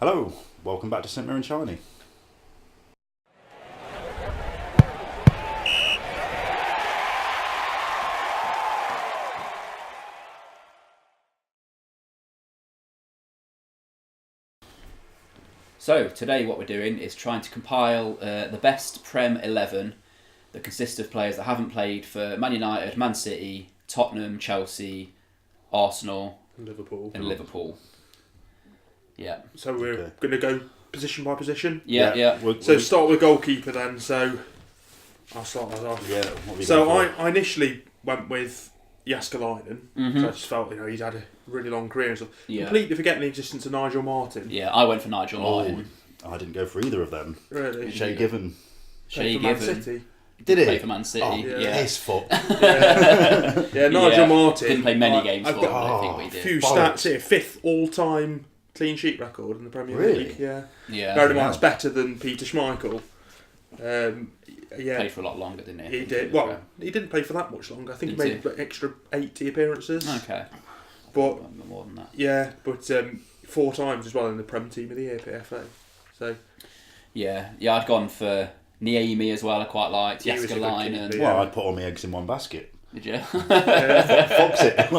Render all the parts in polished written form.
Hello, welcome back to St Mirren Shiny. So today what we're doing is trying to compile the best Prem 11 that consists of players that haven't played for Man United, Man City, Tottenham, Chelsea, Arsenal and Liverpool. Yeah. So we're going to go position by position? Yeah. So start with goalkeeper then. So I'll start that off. Yeah. So I initially went with Jääskeläinen. Mm-hmm. So I just felt, he's had a really long career and stuff. Yeah. Completely forgetting the existence of Nigel Martin. Yeah, I went for Nigel Martin. I didn't go for either of them. Really? Shay Given. Shay Man Given. City. Did he? Play for Man City. Oh, yeah. His foot. Yeah, Nigel Martin. Didn't play many games I've for him, got I think we a did. few stats here. 5th all-time clean sheet record in the Premier Really? League. Yeah. Yeah. Bearing in mind it's better than Peter Schmeichel. Yeah. Played for a lot longer, didn't he? He did. Well, he didn't play for that much longer. I think he made an extra 80 appearances. Okay. But more than that. yeah, but 4 times as well in the Prem team of the year, PFA. So Yeah, I'd gone for Niemi as well. I quite liked He was a good Jääskeläinen. keeper, Well, I'd put all my eggs in one basket. Did you? Fox it.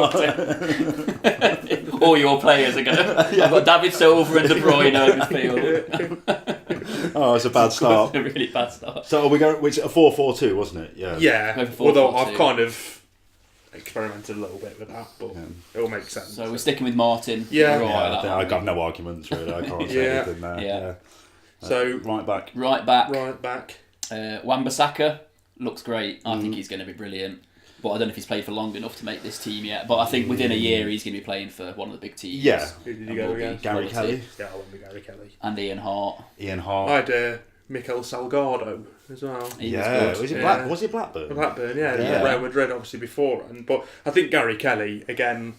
All your players are going. I've got David Silva and De Bruyne in midfield. Oh, it's a bad start. A really bad start. So are we going? Which a 4-4-2, wasn't it? Yeah. yeah, Go for although 4-4-2. I've kind of experimented a little bit with that, but it all makes sense. So we're sticking with Martin. Yeah. We're all right Yeah, with that, I aren't we? got no arguments really. I can't say Yeah. anything there. Yeah. So Right back. Right back. right back. Wan-Bissaka looks great. I think he's going to be brilliant. But I don't know if he's played for long enough to make this team yet. But I think within a year he's going to be playing for one of the big teams. Yeah. Who did you And go will be against? Gary quality. Kelly. Yeah, I went with Gary Kelly. And Ian Hart. Ian I Hart. had Mikel Salgado as well. He Yeah. was good. Was it Yeah. Was it Blackburn? Blackburn, Yeah. Real Madrid obviously beforehand. But I think Gary Kelly, again,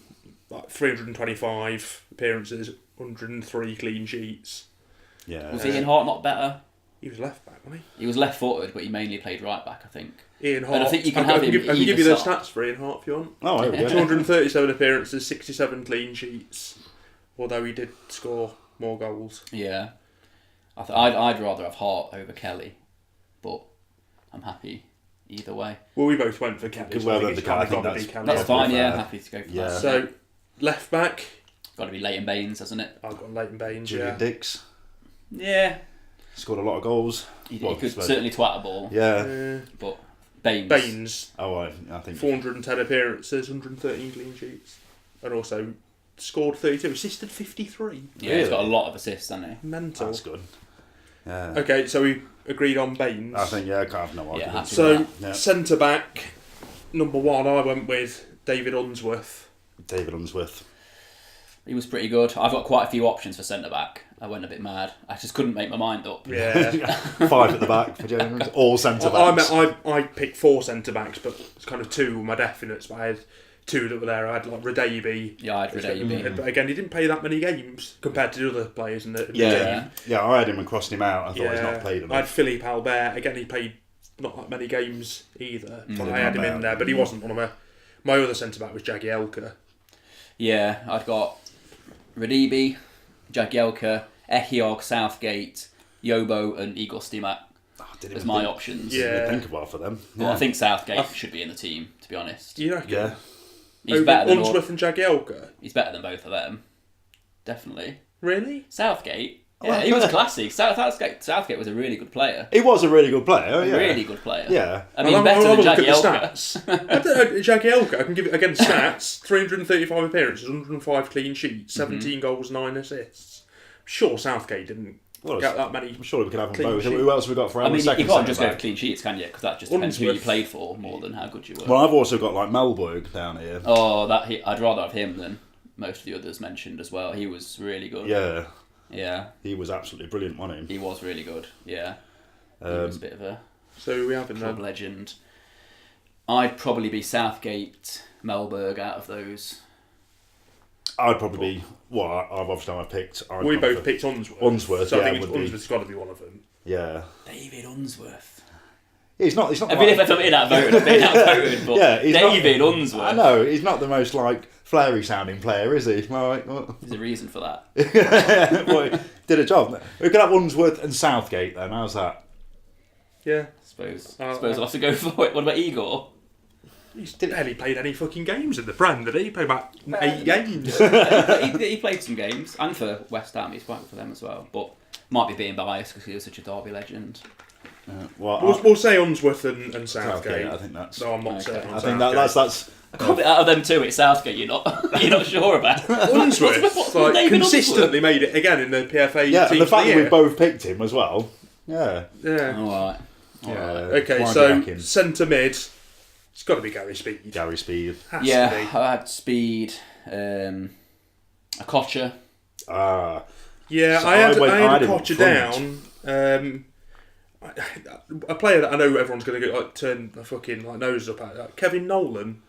like 325 appearances, 103 clean sheets. Yeah. Was Ian Hart not better? He was left back, wasn't He was left-footed, but he mainly played right back, I think. he? Ian Hart. And I think you can I have him give either you those side. stats for Ian Hart if you want. Oh, there we go. 237 appearances, 67 clean sheets. Although he did score more goals. Yeah. I'd rather have Hart over Kelly, but I'm happy either way. Well, we both went for Kelly. Good, So well, I think the it's Kelly, I kind think of got to that's- be Kelly. That's Yeah, fine, fair. yeah. Happy to go for Yeah. that. So left back, Got to be Leighton Baines, hasn't it? I've got Leighton Baines. Julian Yeah. Dix. Yeah. Scored a lot of goals. He Well, could so- certainly twat a ball, Yeah. but Baines. Baines, Oh, I think. 410 appearances, 113 clean sheets, and also scored 32, assisted 53. Yeah, he's got a lot of assists, hasn't he? Mental. That's good. Yeah. Okay, so we agreed on Baines. I think, I can't have no Yeah, arguments. happy So, with Yeah. centre back, number 1, I went with David Unsworth. David Unsworth. He was pretty good. I've got quite a few options for centre back. I went a bit mad. I just couldn't make my mind up. Yeah. 5 at the back for James. All centre backs. I picked 4 centre backs, but it's kind of 2 were my definites. But I had 2 that were there. I had like Radebe. Yeah, I'd Radebe. But again, he didn't play that many games compared to the other players in the Yeah. team. Yeah, I had him and crossed him out. I thought he's not played I had enough. Philippe Albert. Again, he played not that many games either. But I had him in Albert. there, but he wasn't one of my other centre back was Jagielka. Yeah, I'd got Radebe, Jagielka, Echiog, Southgate, Yobo, and Igor Stimac as my options. Yeah. Didn't think about for them. But I think Southgate should be in the team, to be honest. You reckon? Yeah. He's Over better than all, Unsworth and Jagielka? he's better than both of them. Definitely. Really? Southgate. Yeah, he was classy. Southgate was a really good player. He was a really good player. Yeah. Really good player. Yeah. I mean, I'll better have than a look at the Jagielka. stats. I don't know, Jagielka, I can give it again stats: 335 appearances, 105 clean sheets, 17 goals, 9 assists. Sure, Southgate didn't Well, get that many. I'm sure we could have them Clean both. sheet. Who else have we got for our I mean, second you can't just go centre-back? for clean sheets, can you? Because that just depends who you Unsworth. played for more than how good you were. Well, I've also got like Melberg down here. Oh, I'd rather have him than most of the others mentioned as well. He was really good. Yeah. Yeah, He was absolutely brilliant, wasn't he? he was really good. Yeah, he was a bit of a So we have in club there. legend. I'd probably be Southgate, Melberg out of those. I'd probably be. Well, I've obviously picked. We both picked Unsworth. Unsworth, so yeah, I think would be. Unsworth's got to be one of them. Yeah. David Unsworth. He's not. He's not. I mean, if I'm in outvoted, I've been outvoted. But Yeah, he's David not, Unsworth. I know he's not the most like flary sounding player, is he? Right. Well, There's a reason for that. well, he did a job. We could have Unsworth and Southgate then. How's that? Yeah. Suppose I'll have to go for it. What about Igor? He's barely played any fucking games in the Prem, did he? He played about 8 games. he played some games, and for West Ham, he's quite good for them as well. But might be being biased because he was such a Derby legend. We'll say Unsworth and Southgate. I think that's. No, I'm not certain. I think that's. Out of them two, it's Southgate. You're not sure about. Unsworth consistently made it again in the PFA. Yeah, and the fact that we both picked him as well. Yeah. Yeah. All right. Okay, so centre mid, it's got to be Gary Speed. Gary Speed. Has to Yeah, be. I had Speed, a Kocher. Yeah, So I had him a Kocher front. down. A player that I know everyone's going to turn their fucking nose up at, Kevin Nolan.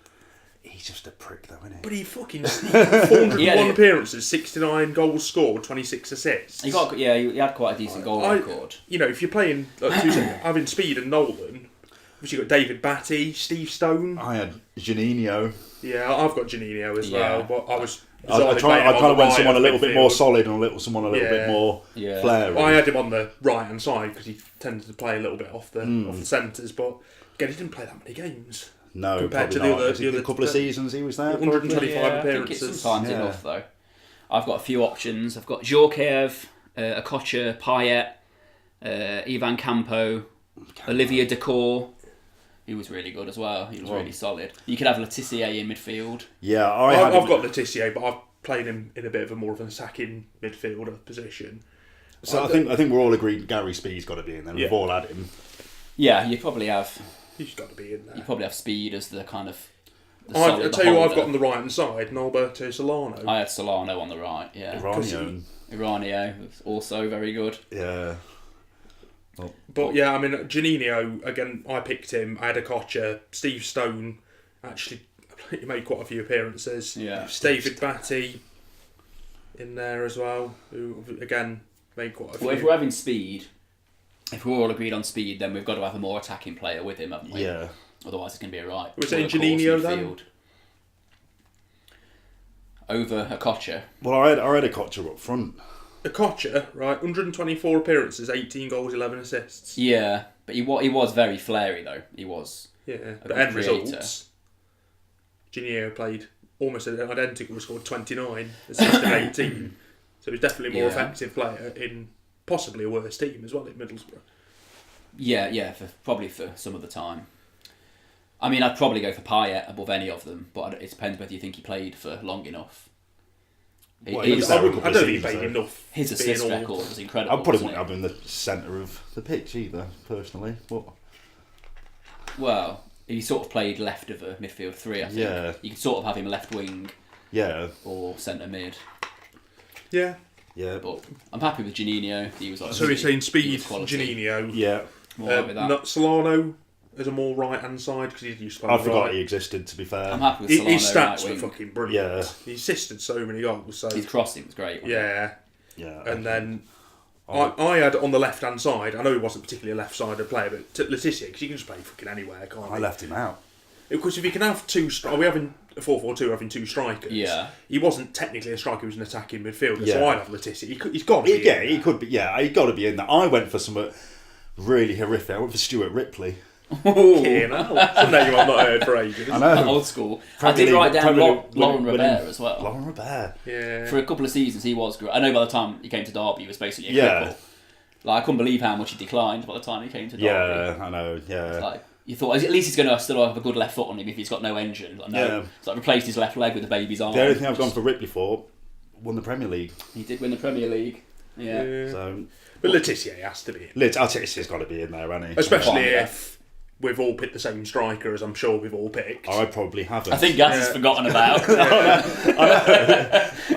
He's just a prick, though, isn't he? But he 401 Yeah, appearances, 69 goals scored, 26 assists. He had quite a decent goal record. You know, if you're playing having Speed and Nolan, obviously you've got David Batty, Steve Stone. I had Janino. Yeah, I've got Janino as well, but I was. I kind of went someone a little bit more solid and someone a little bit more flair. Well, I had him on the right hand side because he tended to play a little bit off the centres, but again, he didn't play that many games. No, compared to the other couple of seasons he was there. 125 appearances. I think it's sometimes enough though. I've got a few options. I've got Djorkaeff, a Kocher, Payet, Ivan Campo, Olivier Dacour. He was really good as well. He was really solid. You could have Letitia in midfield. Yeah, I've got Letitia, but I've played him in a bit of a more of an attacking midfielder position. So I think we're all agreed Gary Speed's got to be in there. We've all had him. Yeah, you probably have. He's got to be in there. You probably have Speed as the kind of. I'll tell you what I've got on the right hand side, Norberto Solano. I had Solano on the right. Yeah. Iranio was also very good. Yeah. But yeah, I mean, Janino, again, I picked him. I had a Kocher. Steve Stone, actually, he made quite a few appearances. Yeah. David Batty in there as well, who, again, made quite a few. Well, if we're having Speed, if we're all agreed on Speed, then we've got to have a more attacking player with him, haven't we? Yeah. Otherwise, it's going to be a right. We're saying Janino then? Over a Kocher. Well, I had a Kocher up front. A Kocher, right? 124 appearances, 18 goals, 11 assists. Yeah, but he was very flary though. He was. Yeah, but end results. Janino played almost identical, scored 29, assisted 18. So he's definitely a more effective player in possibly a worse team as well at Middlesbrough. Yeah, probably for some of the time. I mean, I'd probably go for Payet above any of them, but it depends whether you think he played for long enough. I don't think he played enough. His assist record was incredible. I probably wouldn't have him in the centre of the pitch either, personally. But well, he sort of played left of a midfield three, I think. Yeah. You could sort of have him left wing. Yeah. Or centre mid. Yeah. Yeah. But I'm happy with Janino. He was like, so we're saying Speed, Janino. Yeah. Not Solano as a more right hand side because he used to play. I forgot he existed. To be fair, I'm happy with Solano. His stats right were fucking brilliant. Yeah. He assisted so many goals. So his crossing was great. Yeah. Yeah. And then I had on the left hand side. I know he wasn't particularly a left sided player, but Letitia because he can just play fucking anywhere, can't he? I left him out. Because if you can have two, are we having a 4-4-2 having two strikers? Yeah. He wasn't technically a striker; he was an attacking midfielder. Yeah. So I'd have Letitia. He's got to be. Yeah, he could be. Yeah, he got to be in there. I went for some really horrific. I went for Stuart Ripley. Fucking hell. Some name I've not heard for ages. I know. Old school. I did write down Lauren Robert as well. Lauren Robert. Yeah. For a couple of seasons, he was great. I know by the time he came to Derby, he was basically a cripple. Like, I couldn't believe how much he declined by the time he came to Derby. Yeah, I know. Yeah. Like, you thought at least he's going to still have a good left foot on him if he's got no engine. Like, no, Yeah. It's like replaced his left leg with a baby's arm. The only thing I've gone for Ripley for won the Premier League. He did win the Premier League. Yeah. So, but Letitia has to be. Letitia's got to be in there, hasn't he? Especially if we've all picked the same striker, as I'm sure we've all picked. I probably haven't. I think Gaz has forgotten about.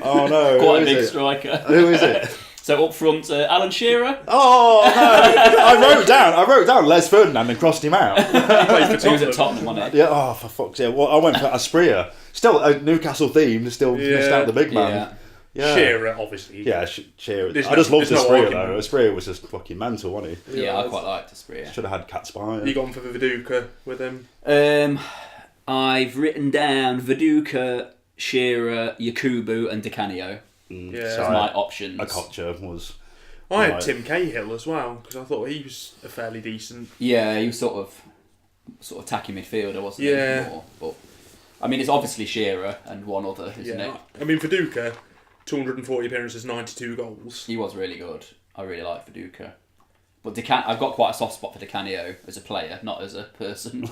Oh no! Quite a big striker. Who is it? So up front, Alan Shearer. Oh no! I wrote down Les Ferdinand and crossed him out. He was at Tottenham, wasn't he? Yeah. Oh, for fuck's sake! Well, I went for Aspria. Still a Newcastle theme. Still missed out the big man. Yeah. Shearer, obviously. Yeah, Shearer. I just loved Aspria though. Aspria was just fucking mental, wasn't he? Yeah, I quite liked Aspria. Should have had Cat Spire. You gone for Viduka with him? I've written down Viduka, Shearer, Yakubu, and Di Canio. Yeah. That's my options. A Kocher was. I had Tim Cahill as well because I thought he was a fairly decent. Yeah, he was sort of attacking midfielder, wasn't he? More, but I mean, it's obviously Shearer and one other, isn't it? I mean, Viduka, 240 appearances, 92 goals. He was really good. I really like Viduka. But I've got quite a soft spot for Di Canio as a player, not as a person.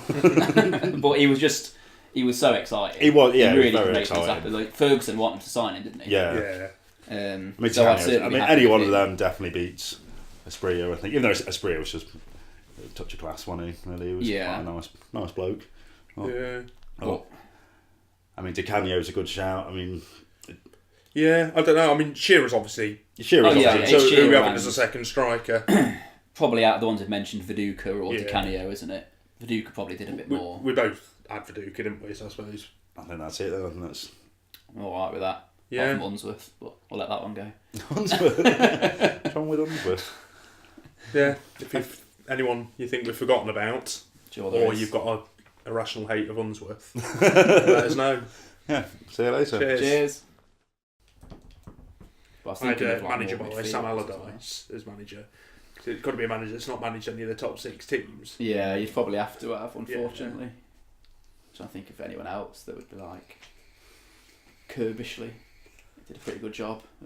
But he was so exciting. He was, yeah, he really very made exciting. things happen. Like, Ferguson wanted to sign him, didn't he? Yeah. Yeah. I mean, any one of them definitely beats Asprilla, I think. Even though Asprilla was just a touch of class, wasn't he? Really, he was quite a nice bloke. I mean, Di Canio's a good shout. I mean, yeah, I don't know. I mean, Shearer's obviously. Shearer's so who we have as a second striker? Probably out of the ones I've mentioned, Viduka or Di Canio, isn't it? Viduka probably did a bit more. We both had Viduka, didn't we? So I suppose. I think that's it. I think that's. I'm all right with that. Yeah. Apart from Unsworth, but I'll let that one go. Unsworth. What's wrong with Unsworth? Yeah. If anyone you think we've forgotten about, or you've got a irrational hate of Unsworth, let us know. Yeah. See you later. Cheers. I had a manager by the way, Sam Allardyce as manager. It's got to be a manager that's not managed any of the top 6 teams. Yeah, you'd probably have to have, unfortunately. Yeah. Trying to think of anyone else that would be like Kirbishley. Did a pretty good job